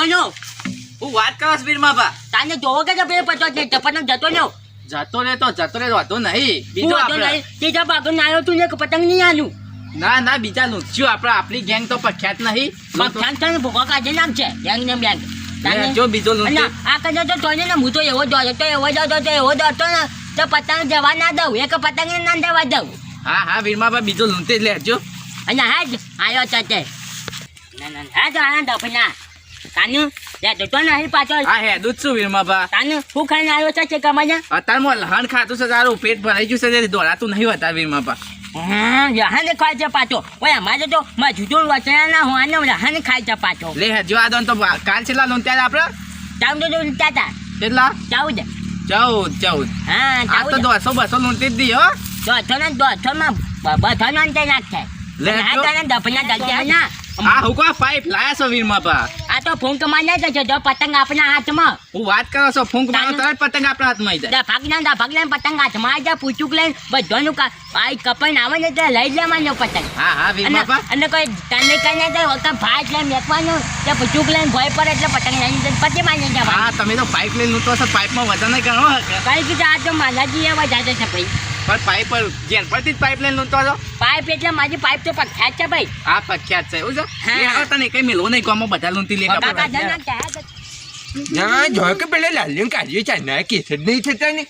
જતો નો હું વાત કરો વીરમાં બા તાને જોવો કે પેલો પતો છે પતંગ જતો નો જતો રે વાતો નહીં બીજો આપણે ત્રીજા ભાગો ના આવ્યો તું ને પતંગ નહીં આલું ના બીજા લૂંચ્યું આપણે આપણી ગેંગ તો પ્રખ્યાત નહીં પ્રખ્યાત છે ભૂખા કાઢી નામ છે ગેંગ ને બેંગ જો બીજો લૂંચ્યો આ કદાચ તો જોઈને ને હું તો એવો જ હતો ને તો પતંગ જવા ના દઉં એક પતંગ ના જવા દઉં હા વીરમાં બા બીજો લૂંટી જ લેજો અને હા જ આવ્યો છે તે હા તો આનંદ આપના તાનું તો નહીં પાછો હા હે દૂધ શું વીરમાં બા તાનું હું ખાઈને આવ્યો છે કમાજા અત્યારમાં લહણ ખાતું છે તારું પેટ ભરાઈ ગયું છે દોડાતું નહીં હોતા વીરમાં બા લહાને ખાય છે પાછો ઓય અમારે તો જુદું વચના હું આને લહાને ખાય છે પાછો લે જો આ દોન તો કાલ છેલ્લા લૂંટ્યા આપણે ચાઉ તો ચાતા કેટલા 14 હા આ તો 200 લૂંટી જ દી હો 200 માં બધાનો અંતે નાખે લે હા તને દફના દલ્યા ના આ હુકો પાઇપ લાયા છો વીરમાં બા આ તો ફૂંક માને છે જો પતંગ આપણા હાથમાં હું વાત કરો છો ફૂંક મારો તરત પતંગ આપણા હાથમાં આવી જાય દા ભાગના પતંગ હાથમાં આવી જાય પૂછુક લઈને બધાનું આ કપાઈને આવે ને એટલે લઈ લેવાનો પતંગ હા વીરમાં બા અને કોઈ તને કઈને તો વખત ભાત લઈને મેકવાનું તે પૂછુક લઈને ભય પડે એટલે પતંગ લઈને પછી માની જવા હા તમે તો પાઇપ લઈને લૂંટો છો પાઇપમાં વજન નહીં ગણો કઈ કીધું આ તો માલાજી એવા જાતે છે ભાઈ પણ પાઇપ પર જેન પરથી જ પાઇપ લઈને લૂંટો છો પાઇપ એટલે મારી પાઇપ તો પ્રખ્યાત છે ભાઈ આ પ્રખ્યાત છે એવું છે તને કઈ મેલો નહીં કોમો બધા લૂંટી લે ના જો કે પેલા લાલ્યું કાઢ્યું છે ના કેસ જ નહીં થતા ને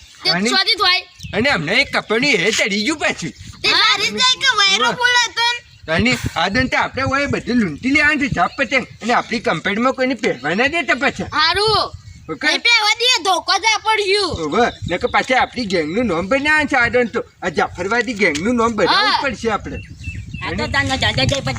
અને હમણાં એક કપડી એ ચડી ગયું પાછું અને આદન તો આપણે હોય બધું લૂંટી લેવાનું છે જાપ પતંગ અને આપણી કંપનીમાં કોઈને પહેરવા ના દેતા પાછા પાછા આપણી ગેંગનું નામ બનાવવાનું છે આદન તો આ જાફરવાદી ગેંગનું નામ બનાવવું જ પડશે આપણે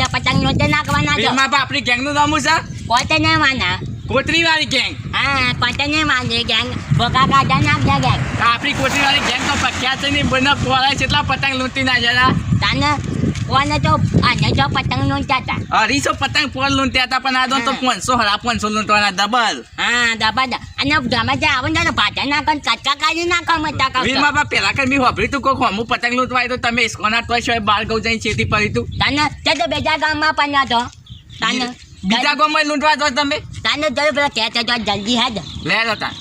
પતંગ નોતે નાખવાના છો આપણી ગેંગનું નામ છે કોતે ને માના કોટરી વાળી ગેંગ હા કોતે ને માને ગેંગ ભોગા કાઢા નાખ દે ગેંગ આપણી કોટરી વાળી ગેંગ તો પ્રખ્યાત છે ને બને પોળા કેટલા પતંગ લૂંટી ના જરા તાને કોને તો આને તો પતંગ નોતા હતા 200 પતંગ પોળ લૂંટ્યા હતા પણ આ દો તો 500 લૂંટવાના ડબલ હા ડબલ અને ગમે તે આવે ને ભાજા નાખન કચકા કાઢી નાખો મતા કાઢો વીરમાં બા પેલા કર મી હોભરી તું કોક હમુ પતંગ લૂંટવાય તો તમે ઇસ્કોના તોય શોય બાર ગઉ જઈને છેતી પડી તું તાને તે તો બેજા ગામમાં પન્યા તો તાને બીજા ગામમાં લૂંટવા તો તમે તાને જલ્દી પેલા કહેતો જો જલ્દી હેડ લે લો તા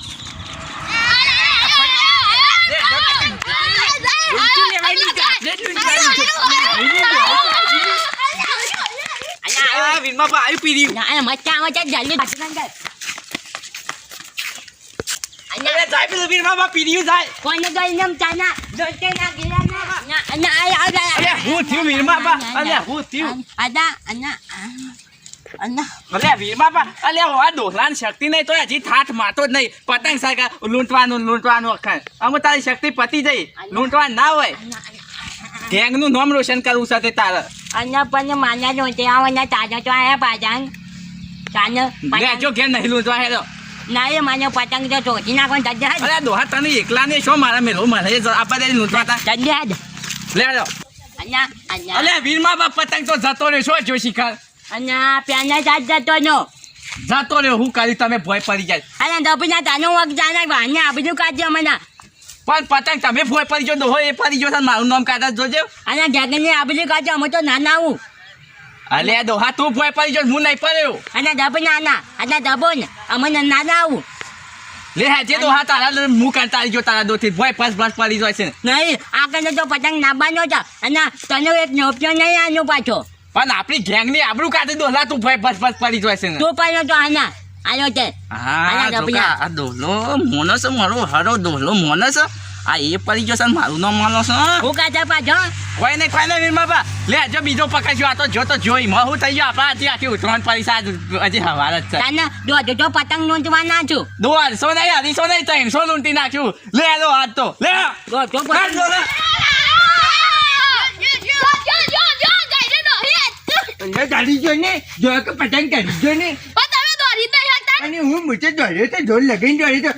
વીરમાં બા આવી પીરી ના મચ્ચા આવે છે જલ્દી ભાગી જાય અરે જાય પેલો વીરમાં બા પીરીયું જાય કોને ગઈ નમ ચાના દોતે ના ગિલા ના અરે હું થયું વીરમાં બા અરે હું થયું અદા અના અરે વીરમાં બા અરે આ ડોહલાની શક્તિ નહીં તો હજી થાઠ મારતો જ નહીં પતંગ સાકા લૂંટવાનું અખર અમે તારી શક્તિ પતી જઈ લૂંટવા ના હોય ગેંગનું નામ રોશન કરવું સાથે તારે અના પણ માના નો તે આવના તાજા તો આયા પાજાંગ તાને જો ઘેર નહીં લૂંટવા હેલો ના એ માનો પતંગ તો ચોટી નાખો જજ્જા અરે દોહા તને એકલા ને શું મારા મેલો મારે આપણે લૂંટવા તા જજ્જા લે લો અના અલે વીરમાં બા પતંગ તો જતો રે શું જો શિકાર અના પ્યાના જાત જતો નો જતો રે હું કરી તમે ભય પડી જાય અરે દપના તાનો વક જાના વાને આ બધું કાઢજો મને પણ પતંગ તમે ભય પડી જો દોહો એ પડી જો મારું નામ કાઢા જોજો અને ગગને આ બધું કાઢજો અમે તો નાના હું અલે દોહા તું ભય પડી જો હું નહીં પડ્યો અને દબના ના અને દબો ને અમે નાના આવું લે જે દોહા તારા મું કાઢતા જો તારા દોથી ભય પાસ પડી જાય છે નહીં આ કને તો પતંગ નાબાનો હતા અને તને એક નોપ્યો નહીં આનો પાછો પણ આપણી ગેંગની આબરૂ કાઢી દોહલા તું ભય પાસ પડી જાય છે તું પાછો તો આના આનો તે હા આ દોહલો મોનસ મારો હરો દોહલો મોનસ આ એ પડી ગયો છે મારું નામ માનો છે હું કાઢા પાછો કોઈ નહીં વીરમાં બા લે જો બીજો પકડ્યો આ તો જો તો જોઈ માં હું થઈ ગયો આપણા આખી ઉતરણ પૈસા હજી હવાર જ છે તને જો પતંગ નોંધવાના છું 200 નહીં 250 નહીં 300 લૂંટી નાખ્યું લે લો આજ તો લે જો પતંગ ગાડી જો ને જો કે પતંગ કાઢી જો ને અને હું મુજે દોડ્યો તો જોર લગાઈને દોડ્યો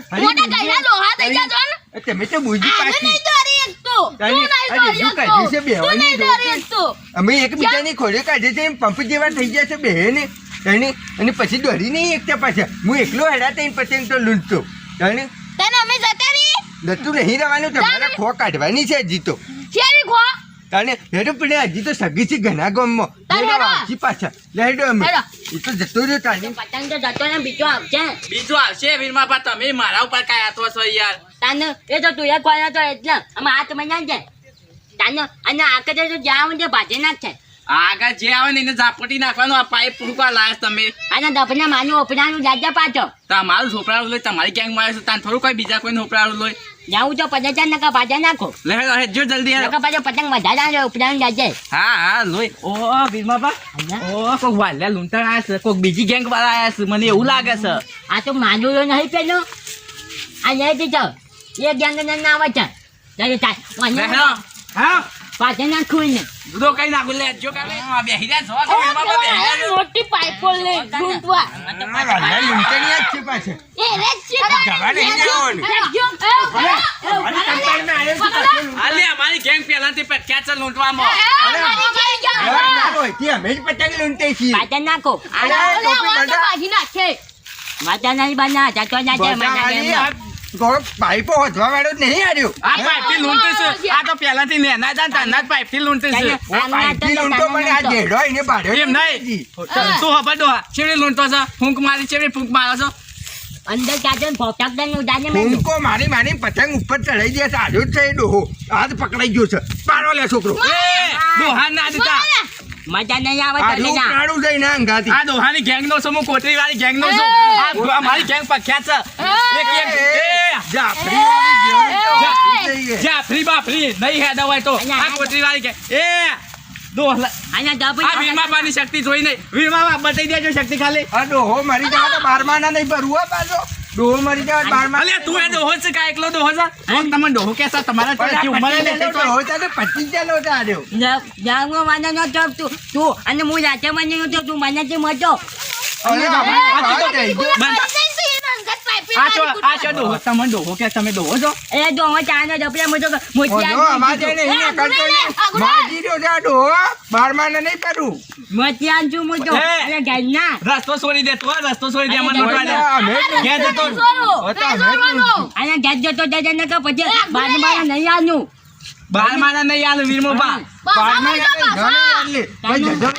તો તમે તો બુજી પાછી અમે એકબીજાની ખોડે કાઢે છે પંપ જેવા થઈ ગયા છે બેને અને પછી દોડી નહીં એકતા પાછા હું એકલો હેડા થઈને પતંગ તો લૂંટતો નતું નહીં રહેવાનું તમારે ખો કાઢવાની છે હજી તો તાને હેડો પડે હજી તો સગીથી ઘણા ગામમાં તાને હેડો. વાંચી પાછા લે હેડો અમે હેડો. એ તો જતો રહ્યો તાને પતંગ તો જતો ને બીજો આવશે બીજું આવશે વીરમાપા તમે મારા ઉપર કાંઈ આતો છો યાર તાને એ તો તું એક વાર તો એટલે અમે હાથ મજા છે તાને અને આખે તો જ્યાં છે ભાજી નાખશે આગળ જે આવે ને એને ઝાપટી નાખવાનું આ પાઇપ પૂરવા લાયસ તમે અને દફના માનું ઓપરાનું જાજા પાછો તમારું છોપરાળું લોય તમારી ગેંગ મારે છે તાન થોડું કોઈ બીજા કોઈને છોપરાળું લોય જાઉં તો 50 નકા ભાજા નાખો લે હેડો જો જલ્દી હેડો નકા પાછો પતંગ વધારા ઓપરાનું જાજે હા લોય ઓ વીરમાપા ઓ કોક વાલ્યા લૂંટણ આયા છે કોક બીજી ગેંગ વાળા આયા છે મને એવું લાગે છે આ તો માનું નહીં પેલો આ લઈ દીધો એ ગેંગ ના આવે છે જલ્દી થાય લે હેડો હા પાછા નાખું ને દૂધો કઈ નાખું લે જો કાલે બેહી રહ્યા છો કે વીરમાપા બેહી રહ્યા છો? મોટી પાઇપો લે ઢૂંઢવા વાલા લૂંટણી જ છે પાછા એ રે છે જવા નહીં જવાનું. આલે અમારી ગેંગ પહેલાથી પ્રખ્યાત છે લૂંટવામાં યાર ના હોય તે અમે જ પતંગ લૂંટે છીએ પાછા નાખો અરે, ટોપી બધા. બાજી નાખે માતા નહીં બના જતો ના છે બધા આ કોઈ પાઇપો હોધવા વાળો જ નહીં આવ્યો આ પાઇપથી લૂંટે છે આ તો પહેલાથી નેના હતા ને તના જ પાઇપથી લૂંટે છે ઓ પાઇપથી લૂંટો પણ આ જેડો એને બાળ્યો એમ નહીં તું હબા ડોહા ચેવડી લૂંટતો છે ફૂંક મારી ચેવડી ફૂંક મારો છો અંદર ચાચો ફોટક દન ઉડાને મેં ફૂંકો મારી મારી પતંગ ઉપર ચડાઈ દે છે આજો જ છે એ ડોહો હાથ પકડાઈ ગયો છે પાડો લે છોકરો એ ડોહા ના દીધા મજા નહીં આવે આજો તો ના પ્રાણું જઈને અંગાથી આ ડોહાની ગેંગ નો છું હું કોટરી વાળી ગેંગ નો છું આ મારી ગેંગ પ્રખ્યાત છે જાફરી વાળી જાફરી થઈ ગઈ. જાફરી બાફરી નહીં હેડા હોય તો આ કોટરી વાળી ગેંગ એ ડોહા આના દબ આ વીરમાપાની શક્તિ જોઈ નહીં વીરમાપા બતાઈ દેજો શક્તિ ખાલી આ ડોહો મરી જાય તો બારમાના નહીં ભરવું હો પાછો ડોહો મરી જાય બારમા અલે તું એ ડોહો છે કા એકલો ડોહો છે કોણ તમને ડોહો કેસા તમારા ચોથી ઉંમરે લે ડોહો ચાલે 25 ચાલો તાર્યો જાગો મને ન તો તું અને હું રાતે મને ન તો તું મને જે મજો અરે બાબા આ થઈ ગયો આ ડોહો તમે ડોહો કે તમે ડોહો છો એ જો હું ચાનો ડબલા મજો ઓજો મોતિયા અમાર જઈને એને કરતો નહીં માજી રહ્યો છે આ ડોહો બારમાના નહીં ભરવું મોતિયા છું મજો એ! અરે ગઈના રસ્તો છોડી દે તો રસ્તો છોડી દે મને અરે, લૂંટવા દે અમે જ ઘેર જતો હતા અમે જ લૂંટશું. આના ગેસ જતો જજે ન કે પછી બાર નહીં આનું બાર માના નહીં આલું વીરમોબા બારમાના નહીં ઘરે આલે. ભાઈ જજો.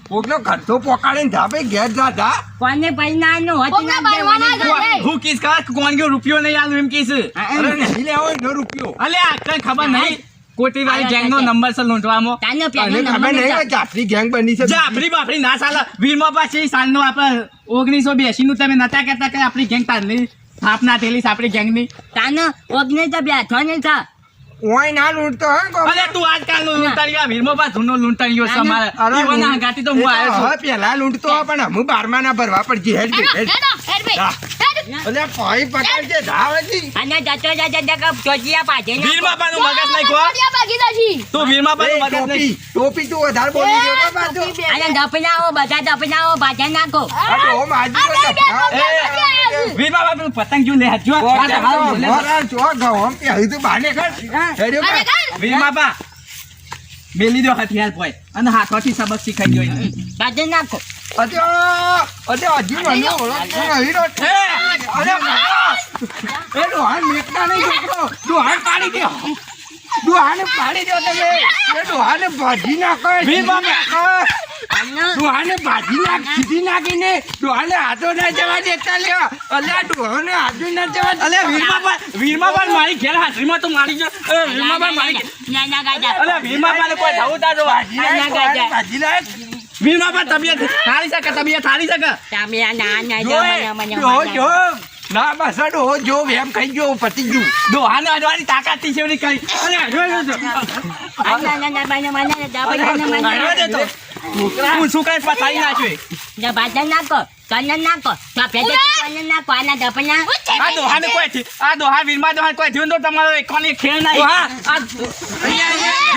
કોકનો ઘરતો પોકાડીને ધાબે ઘેર જા જા. કોને પૈના આનું હોતી ના દે હું કિસ કા કોણ ગયો રૂપિયો નહીં આલું એમ કીસ અરે નહીં લેવો એનો રૂપિયો. અલે આ કઈ ખબર નહીં કોટી વાળી ગેંગ નો નંબર છે લૂંટવામાં તાનો તને પેનો ખબર નહીં કે જાફરી ગેંગ બની છે જાફરી બાફરી ના સાલા વીરમોબા છે સાલનો આપણે 1982 નું તમે નતા કહેતા કે આપણી ગેંગ તારની સ્થાપના થયેલી છે આપણી ગેંગની તાનો ઓગને તો બેઠો નહીં થા ઓય ના લૂંટતો હે કોક. અલે તું આજકાલ નો લૂંટાડ્યો વીરમોબા જૂનો લૂંટાડ્યો છે અમારે અરે ઈવોના હંગાથી તો હું આવ્યો છું હવે પેલા લૂંટતો હોય પણ અમે બારમાના ભરવા પડશે હેડ બે, હેડ. અલે પાઈ પકડજે ધાવજી. અને જતો જતો જગા ચોજિયા પાજે ના વીરમોબાનું મગજ નહીં ખો તું વીરમોબાનું મગજ ટોપી નહીં ટોપી તું વધારે બોલી ગયો તો પાછો. અને દપનાઓ બધા દપનાઓ ભાજે નાખો આ તો માજી તો ધપકાવ. વીરમોબા પેલું પતંગ જો લે હાથ જો આ તો હાલ બોલે છે. મોરા જો ગવમ કે હજી તું બાને કર. હેડ્યો કર. વીરમોબા મેલી દો હથિયાર પોય અને હાથોથી સબક શીખાઈ ગયો એને. ભાજે નાખો અરે હજી મને ઓળખતો નહીં રો. અરે બાબા. એ ડોહાન મેકતા નહીં છોકરો. ડોહાન પાડી દો. ડોહાને પાડી દો તમે. એ ડોહાને ભાજી નાખો. વીરબાબા. ડોહાને ભાજી નાખ. સીધી નાખીને ડોહાને હાથો ના જવા દેતા લ્યો. અલ્યા ડોહાને હાથો ના જવા દેતા. અલે વીરમોબા મારી ઘેર હાથરીમાં તો મારી ગયો વીરમોબા મારી ઘેર. ના ના ગાજા અલે વીરમોબાને કોઈ થવું તાજો ભાજી નાખ. ડોહાને ભાજી નાખ. વીરમોબા તબિયત હારી શકે તબિયત હારી શકે તમે આ ના ના જો મને જો જો. ના બસ આ ડોહો જો એમ ખાઈ ગયો પતી ગયું. ડોહાને અડવાની તાકાત થી છેવડી કરી અરે હડવા દે તો. ના ના ના મને મને દબના હડવા દે તો હું શું કઈ પતાઈ નાખ્યો મને ભાજે નાખો કનન નાખો તો પેજે કનન નાખો આના દપના આ ડોહાને કોઈ થી આ ડોહા વીરમા ડોહા કોઈ થયું તો તમારો એકોને ખેલ નહીં ડોહા આ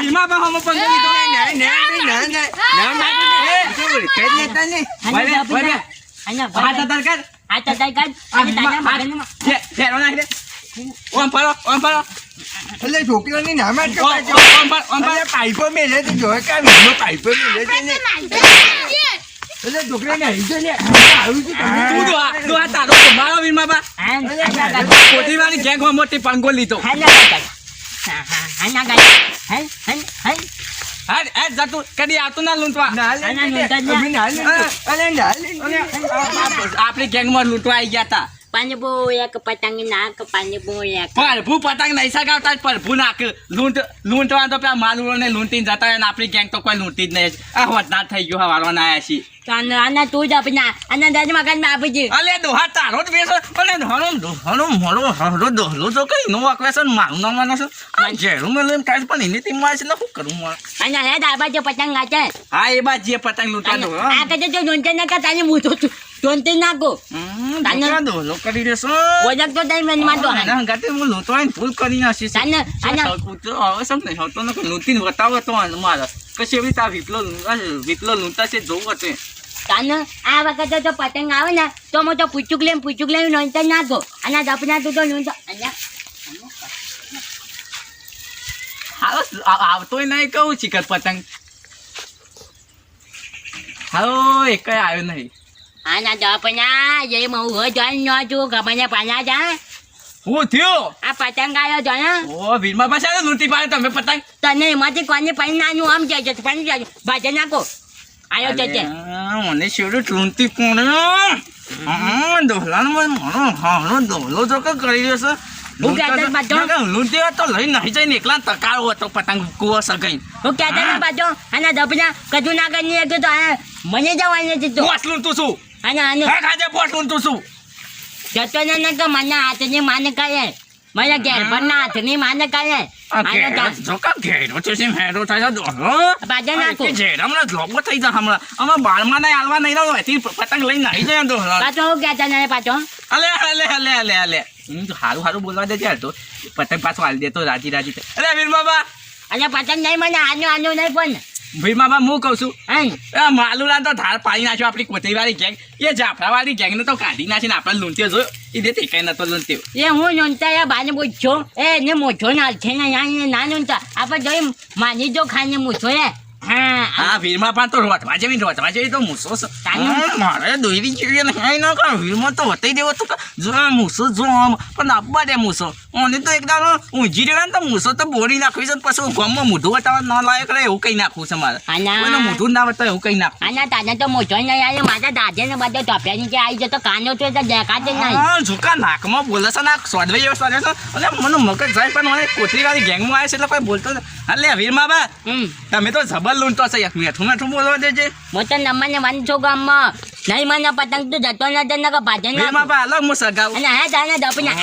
વીરમા હમ પંગ લીધો આના દપના આના હાથ અતર કર આ તો દઈ કાઢ અને તાના મગનમાં ફેરો નાખ દે ઓમ ફરો એટલે છોકરાની નામ જ ઓમ કપાય છે. ઓમ અરે પાઇપો મેલે તો જોયે કે આ વીજળો પાઇપો મેલે છે ને. એટલે છોકરાને હરીજો ને આવું શું તું કરે? ડોહા તારો મારો વીરમા બા આના કોઠીવાળી ગેંગ માં મોટી પાંગો લીધો આના ગાજા હા ના ગાય હે હે હે હા જતું કદી આવતું ના લૂંટવા આપણી ગેંગમાં લૂંટવા આવી ગયા હતા પાણીપુ એક પતંગ નાક પાણીપુ એક પ્રભુ પતંગ નહીં સગાવતા પ્રભુ નાક લૂંટવા તો પેલા માલુઓને લૂંટીને જતા હોય ને આપણી ગેંગ તો કોઈ લૂંટી જ નહીં આ વધનાર થઈ ગયો હવારવાના આવ્યા છીએ આના તું જ આપના આના દાદ મકાન માં આપી દે અલે દોહા તારો જ બેસો અને હરો દોહલો તો કઈ નો વાકવેશન મારું નામવાનો છે આ જેરું મેં લઈને કાઢ પણ એની ટીમ માં છે ને શું કરું મારે આના હે દાબા જે પતંગ ગાચે હા એ બાદ જે પતંગ લૂંટવાનો આ કદે જો નોંતે ના કા તાને મૂતો નોંતે નાખો દોહલો કરી દેશો ઓજક તો તઈ મન માં તો ના ગાતે હું લૂંટવાની ભૂલ કરી નાખી છે આના આના હવે સમ નહીં હોતો ને લૂંટીને બતાવો તો મારા કશી એવી તા વિપલો લૂંટા છે જોવું હતું તાને આ વખતે તો પતંગ આવે ને તો મો તો પૂચુક લઈને નોંતે નાખો આના દપના તું તો નોંતો આના આવતોય નહીં કહું ચિકન પતંગ હાલો એક આવ્યો નહીં આના દપના જે મઉ હો જોઈ નો જો ગમને પાના જા હું થયો આ પતંગ આવ્યો જો ને ઓ વીરમાં પાછા લૂંટી પાડે તમે પતંગ તને એમાંથી કોને પાણી નાનું આમ જાય છે પાણી જાય ભાજે નાખો આયો છે મને શેડું લૂંટી કોણ દોહલાનો મારો દોહલો જો કે કરી દેશે લૂંટી તો લઈ નહીં જઈને એકલા તકાળો હતો પતંગ કુવો સગાઈ હું કહેતા ને પાછો આના દપના કજુ ના કરી તો મને જવાની નથી તો પોસ લૂંટું છું આના ખાજે પોસ લૂંટું છું જતો ને તો મને હાથની માને કહે મને ઘેર પર ના હાથની માને કહે જોકા ઘેરો છે હેરો થાય દોહલો ભાજે નાખો જેડ હમણાં લોબો થઈ જા હમણાં અમે બાળમાં નહીં હાલવા નહીં રહ્યો એથી પતંગ લઈને નહીં જાય દોહલો પાછો હું કહેતા ને પાછો અલે હું તો હારું બોલવા દે યાર તો પતંગ પાછો હાલ દે તો રાજી અરે વીર બાબા અને પતંગ નહીં મને આનો નહીં પણ વીર બાબા હું કહું છું હે માલુલા તો ધાર પાડી નાખ્યો આપણી કોતરીવાળી ગેંગ એ જાફરાવાળી ગેંગને તો કાઢી નાખીને આપણે લૂંટ્યો જોયો એ દે કઈ નતો લૂંટ્યો એ હું નોંધતા બાને પૂછો ને મોછો ના છે ને ના નોંધતા આપણે જોઈ માની જો ખાઈને મૂછો હા વીરમાં પણ તો રોતવા જેવી તો મૂસો મારે દોરી જેવી નહીં ના કર વીરમાં તો વતાઈ દેવો તો જો મૂસો જો પણ આપવા દે મૂસો મને તો એકદમ ઊંઘી રહ્યો ને તો મૂસો તો બોરી નાખવી છે પછી ગમમાં મોઢું બતાવવા ના લાયક રહે એવું કઈ નાખવું છે મારે મને મોઢું ના બતાવે એવું કઈ નાખવું આના તાને તો મોછો નહીં આવે મારા દાદા ને બધા ટોપિયા નીચે આવી જતો કાનો તો દેખાતે નહીં ઝુકા નાકમાં બોલે છે ના સોડવાઈ એવો સોડે છે અને મને મગજ જાય પણ મને કોતરીવાળી ગેંગમાં આવે છે એટલે કોઈ બોલતો એટલે વીરમાં બા તમે તો જબર લૂંટો છે એક મેઠું બોલવા દેજે મોટો નંબરને વન છો ગામમાં નહીં મને પતંગ તો જતો નથી ને કે ભાજે ના વીરમાં બા અલગ હું સગાવ અને હે જાને દપના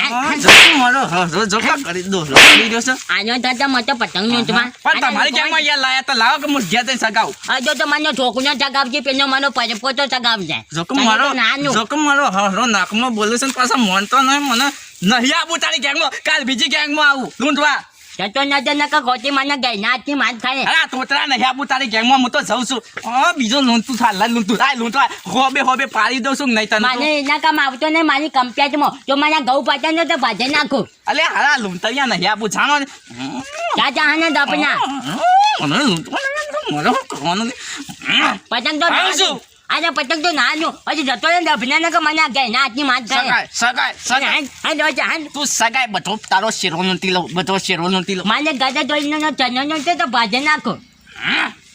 મારો જોકા કરી દો કરી દો છે આનો થતા મતો પતંગ નું તમાર પણ તમારી ગેંગમાં યાર લાયા તો લાવો કે હું ગયા તે સગાવ આજો તો મને ઠોકુનો જગાવજે પેલો મને પોતો જગાવજે જોકમ મારો હરો નાકમાં બોલે છે પાછા મન તો નહીં મને નહીં આવું તારી ગેંગમાં કાલ બીજી ગેંગમાં આવું લૂંટવા જતો નથી ને કે ખોટી મને ગઈ નાથી માન ખાય અરે તોતરા નહીં આવું તારી ગેંગમાં હું તો જઉં છું બીજો લૂંટું થાલા લૂંટું લૂંટવા હોબે પાડી દઉં છું નહીં તને મને એના કામ આવતો ને મારી કમ્પ્લેટમાં તો મને ઘઉં પાછા ને તો ભાજે નાખો અલે હારા લૂંટરિયા નહીં આવું જાણો ને ચાચા હાને દપના મને લૂંટવા મને કરવાનું પતંગ તો શું આજે પતંગ તો નાનું હજી જતો ને દફના ને કે મને ગઈ નાથી માન ખાય સગાય તું સગાય બધો તારો શેરો લૂંટી લો મને ગદા જોઈને નો ચનો નો તો ભાજે નાખો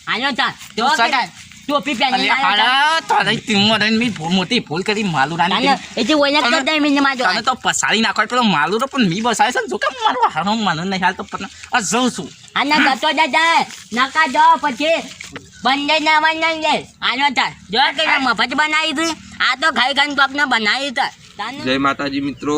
આનો તા તો સગાય ટોપી પહેરી હારા તારી ટીમમાં રહીને મી મોટી ભૂલ કરી માલુરાની એ જે ઓયના કરતા મને માજો તને તો પસાડી નાખો પેલો માલુરો પણ મી બસાય છે જો કે મારો હારો માનો નહીં હાલ તો પણ આ જઉં છું આના ગતો દાદા નકા જાઓ પછી બંને ના બનાવી દે આનો તાર જો કે મફત બનાવી હતી આ તો ખાઈ ખાઈને કોકને બનાવી હતા જય માતાજી મિત્રો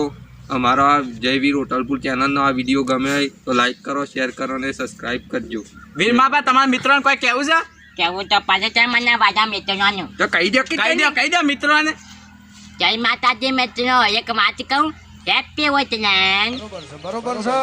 અમારો આ જયવીર હોટલપુર ચેનલનો આ વિડીયો ગમે હોય તો લાઈક કરો શેર કરો અને સબસ્ક્રાઇબ કરજો વીર માપા તમારા મિત્રોને કોઈ કેવું છે કેવું તો પાછા મને વાજા મિત્રોનું તો કહી દો મિત્રોને જય માતાજી મિત્રો એક વાત કહું હેપી હોય બરોબર છે